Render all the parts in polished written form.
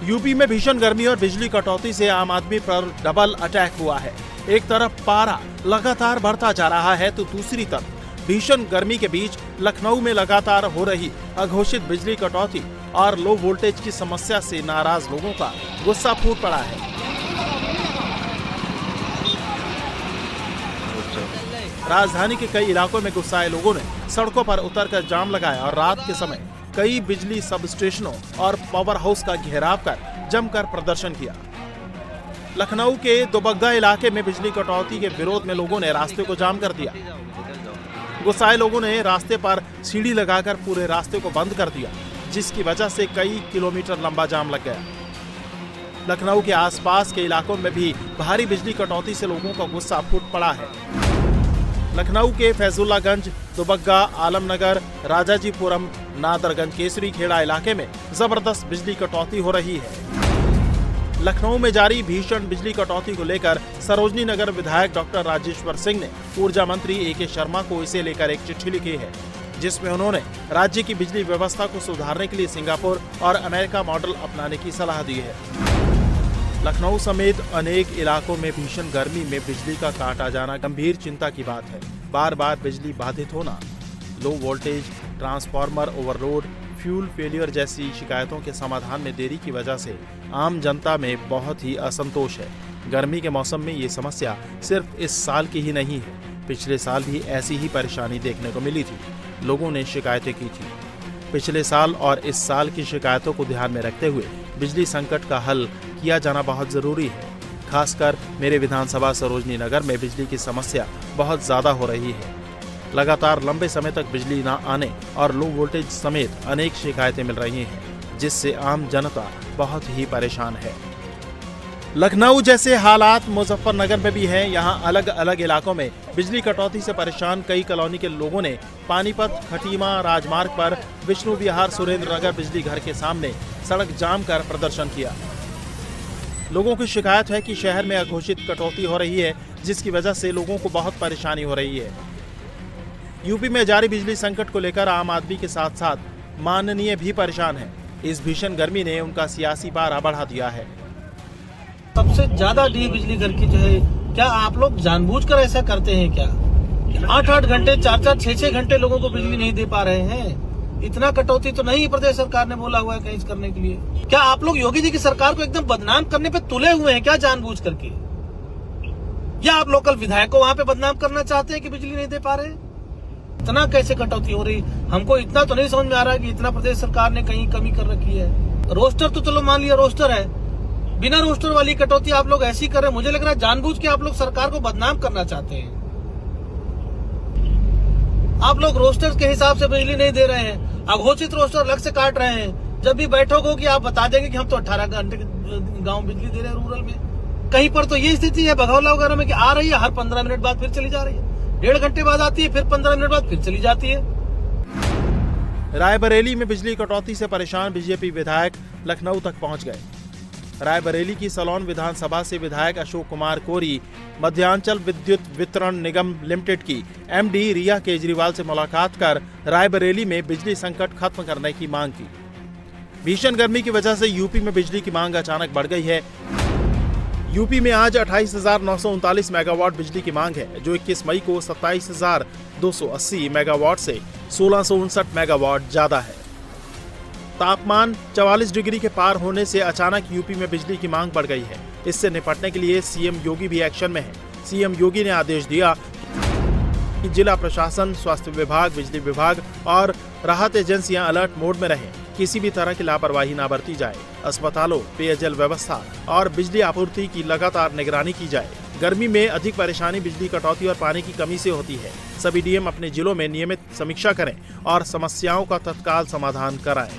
UP में भीषण गर्मी और बिजली कटौती से आम आदमी पर डबल अटैक हुआ है। एक तरफ पारा लगातार बढ़ता जा रहा है तो दूसरी तरफ भीषण गर्मी के बीच लखनऊ में लगातार हो रही अघोषित बिजली कटौती और लो वोल्टेज की समस्या से नाराज लोगों का गुस्सा फूट पड़ा है। राजधानी के कई इलाकों में गुस्साए लोगों ने सड़कों पर उतरकर जाम लगाया और रात के समय कई बिजली सब स्टेशनों और पावर हाउस का घेराव कर जमकर प्रदर्शन किया। लखनऊ के दुबग्गा इलाके में बिजली कटौती के विरोध में लोगों ने रास्ते को जाम कर दिया। गुस्साए लोगों ने रास्ते पर सीढ़ी लगाकर पूरे रास्ते को बंद कर दिया, जिसकी वजह से कई किलोमीटर लंबा जाम लग गया। लखनऊ के आसपास के इलाकों में भी भारी बिजली कटौती से लोगों का गुस्सा फूट पड़ा है। लखनऊ के फैजुल्लागंज, दुबग्गा, आलमनगर, राजाजीपुरम, नादरगंज, केसरी खेड़ा इलाके में जबरदस्त बिजली कटौती हो रही है। लखनऊ में जारी भीषण बिजली कटौती को लेकर सरोजनी नगर विधायक डॉक्टर राजेश्वर सिंह ने ऊर्जा मंत्री ए.के. शर्मा को इसे लेकर एक चिट्ठी लिखी है, जिसमें उन्होंने राज्य की बिजली व्यवस्था को सुधारने के लिए सिंगापुर और अमेरिका मॉडल अपनाने की सलाह दी है। लखनऊ समेत अनेक इलाकों में भीषण गर्मी में बिजली का काट आ जाना गंभीर चिंता की बात है। बार बार बिजली बाधित होना, low voltage, transformer overload, fuel failure जैसी शिकायतों के समाधान में देरी की वजह से आम जनता में बहुत ही असंतोष है। गर्मी के मौसम में ये समस्या सिर्फ इस साल की ही नहीं है, पिछले साल भी ऐसी ही परेशानी देखने को मिली थी। लोगों ने शिकायतें की थी। पिछले साल और इस साल की शिकायतों को ध्यान में रखते हुए बिजली संकट का हल किया जाना बहुत जरूरी है। खासकर मेरे विधानसभा सरोजनी नगर में बिजली की समस्या बहुत ज्यादा हो रही है। लगातार लंबे समय तक बिजली न आने और लो वोल्टेज समेत अनेक शिकायतें मिल रही हैं, जिससे आम जनता बहुत ही परेशान है। लखनऊ जैसे हालात मुजफ्फरनगर में भी हैं। यहां अलग अलग इलाकों में बिजली कटौती से परेशान कई कॉलोनी के लोगों ने पानीपत खटीमा राजमार्ग पर विष्णु विहार सुरेंद्र नगर बिजली घर के सामने सड़क जाम कर प्रदर्शन किया। लोगों की शिकायत है कि शहर में अघोषित कटौती हो रही है, जिसकी वजह से लोगों को बहुत परेशानी हो रही है। यूपी में जारी बिजली संकट को लेकर आम आदमी के साथ साथ माननीय भी परेशान है। इस भीषण गर्मी ने उनका सियासी पारा बढ़ा दिया है। सबसे ज्यादा डी बिजली घर की जो है, क्या आप लोग जानबूझकर ऐसा करते हैं क्या? 8-8 घंटे 4-4 6-6 घंटे लोगों को बिजली नहीं दे पा रहे हैं। इतना कटौती तो नहीं प्रदेश सरकार ने बोला हुआ है कहीं करने के लिए। क्या आप लोग योगी जी की सरकार को एकदम बदनाम करने पे तुले हुए हैं क्या जानबूझ करके? या आप लोकल विधायक को वहाँ पे बदनाम करना चाहते हैं कि बिजली नहीं दे पा रहे? इतना कैसे कटौती हो रही? हमको इतना तो नहीं समझ में आ रहा है कि इतना प्रदेश सरकार ने कहीं कमी कर रखी है। रोस्टर तो चलो मान लिया रोस्टर है, बिना रोस्टर वाली कटौती आप लोग ऐसी कर रहे हैं। मुझे लग रहा है जानबूझ के आप लोग सरकार को बदनाम करना चाहते हैं। आप लोग रोस्टर के हिसाब से बिजली नहीं दे रहे हैं, अघोषित रोस्टर अलग से काट रहे हैं। जब भी बैठक होगी आप बता देंगे कि हम तो 18 घंटे गांव बिजली दे रहे हैं रूरल में। कहीं पर तो ये स्थिति है बघौला वगैरह में कि आ रही है, हर 15 मिनट बाद फिर चली जा रही है, 1.5 घंटे बाद आती है, फिर 15 मिनट बाद फिर चली जाती है। रायबरेली में बिजली कटौती से परेशान बीजेपी विधायक लखनऊ तक पहुंच गए। रायबरेली की सलोन विधानसभा से विधायक अशोक कुमार कोरी मध्यांचल विद्युत वितरण निगम लिमिटेड की एमडी रिया केजरीवाल से मुलाकात कर रायबरेली में बिजली संकट खत्म करने की मांग की। भीषण गर्मी की वजह से यूपी में बिजली की मांग अचानक बढ़ गई है। यूपी में आज 28,939 मेगावाट बिजली की मांग है, जो 21 मई को 27,280 मेगावाट से 1,659 मेगावाट ज्यादा है। तापमान 44 डिग्री के पार होने से अचानक यूपी में बिजली की मांग बढ़ गई है। इससे निपटने के लिए सीएम योगी भी एक्शन में है। सीएम योगी ने आदेश दिया कि जिला प्रशासन, स्वास्थ्य विभाग, बिजली विभाग और राहत एजेंसियां अलर्ट मोड में रहें। किसी भी तरह की लापरवाही न बरती जाए। अस्पतालों, पेयजल व्यवस्था और बिजली आपूर्ति की लगातार निगरानी की जाए। गर्मी में अधिक परेशानी बिजली कटौती और पानी की कमी से होती है। सभी डीएम अपने जिलों में नियमित समीक्षा करें और समस्याओं का तत्काल समाधान कराएं।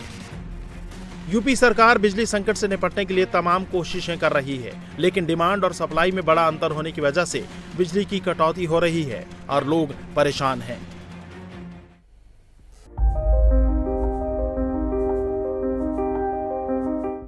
यूपी सरकार बिजली संकट से निपटने के लिए तमाम कोशिशें कर रही है, लेकिन डिमांड और सप्लाई में बड़ा अंतर होने की वजह से बिजली की कटौती हो रही है और लोग परेशान हैं।